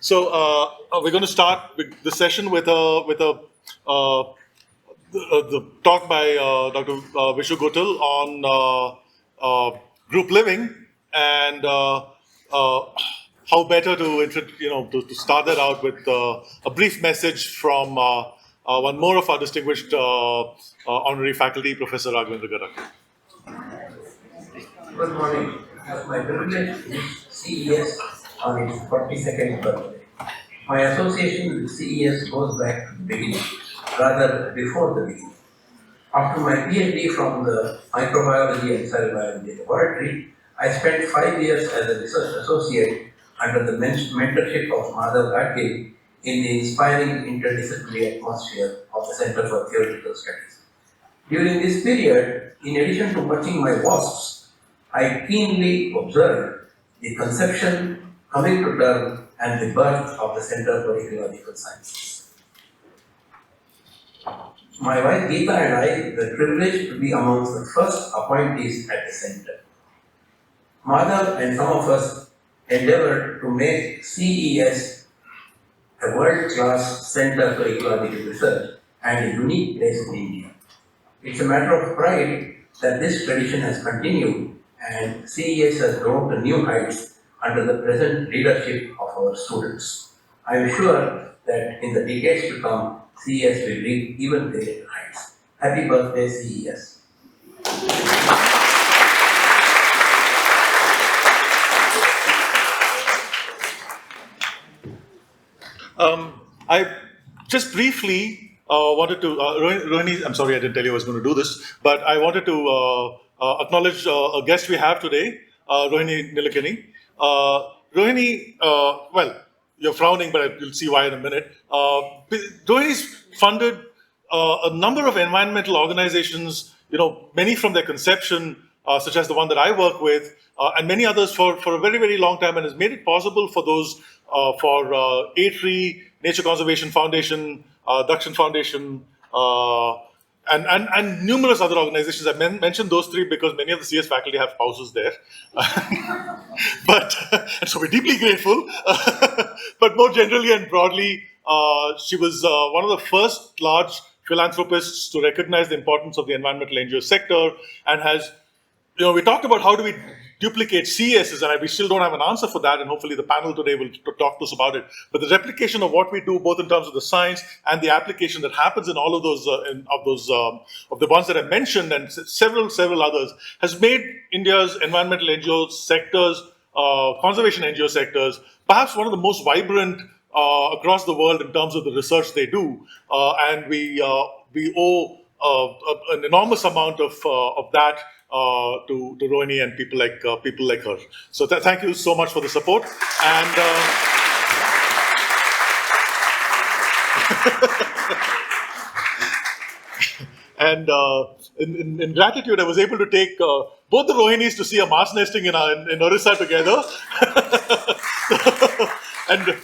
So we're going to start the session with the talk by Dr. Vishu Gotal on group living and how better to to start that out with a brief message from one more of our distinguished honorary faculty, Professor Raghavendra Gadagkar. Good morning. It was my privilege to visit CES on its 42nd birthday. My association with CES goes back to the beginning, rather before the beginning. After my PhD from the Microbiology and Cell Biology Laboratory, I spent 5 years as a research associate under the mentorship of Gadagkar in the inspiring interdisciplinary atmosphere of the Center for Theoretical Studies. During this period, in addition to watching my wasps, I keenly observed the conception, coming to term, and the birth of the Center for Ecological Sciences. My wife Geeta and I were privileged to be amongst the first appointees at the center. Madhav and some of us endeavored to make CES a world-class center for ecological research and a unique place in India. It's a matter of pride that this tradition has continued and CES has grown to new heights under the present leadership of our students. I am sure that in the decades to come, CES will reach even greater heights. Happy birthday, CES. I just briefly wanted to, Rohini, I'm sorry I didn't tell you I was going to do this, but I wanted to acknowledge a guest we have today, Rohini Nilekani. Rohini, well, you're frowning, but you'll see why in a minute. Rohini's funded a number of environmental organizations, many from their conception, such as the one that I work with, and many others for a very, very long time, and has made it possible for those, for A3, Nature Conservation Foundation, Dakshin Foundation, and numerous other organizations. I mentioned those three because many of the CS faculty have spouses there. And so we're deeply grateful. But more generally and broadly, she was one of the first large philanthropists to recognize the importance of the environmental NGO sector and has, we talked about how do we duplicate CESs, and we still don't have an answer for that, and hopefully the panel today will talk to us about it. But the replication of what we do, both in terms of the science and the application that happens in all of those, of the ones that I mentioned, and several others, has made India's environmental NGO sectors, conservation NGO sectors, perhaps one of the most vibrant across the world in terms of the research they do, and we owe an enormous amount of that to Rohini and people like her. So thank you so much for the support. And in gratitude, I was able to take both the Rohinis to see a mass nesting in Orissa together. And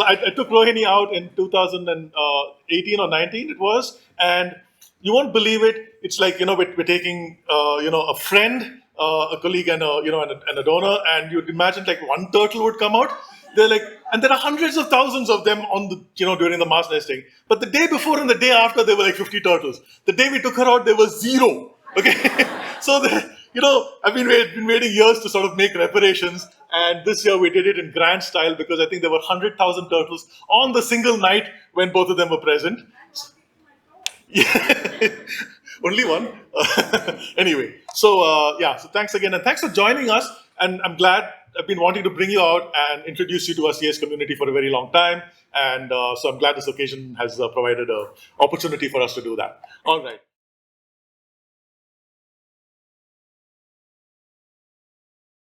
I took Rohini out in 2018 or 19 it was, and you won't believe it. It's like, we're taking, a friend, a colleague and a donor, and you'd imagine like one turtle would come out. They're like, and there are hundreds of thousands of them on the, during the mass nesting. But the day before and the day after, there were like 50 turtles. The day we took her out, there was 0. Okay. So, I've been waiting years to sort of make reparations. And this year we did it in grand style because I think there were 100,000 turtles on the single night when both of them were present. Yeah. Only one. Anyway, so so thanks again, and thanks for joining us. And I'm glad. I've been wanting to bring you out and introduce you to our CS community for a very long time, and so I'm glad this occasion has provided an opportunity for us to do that. All right.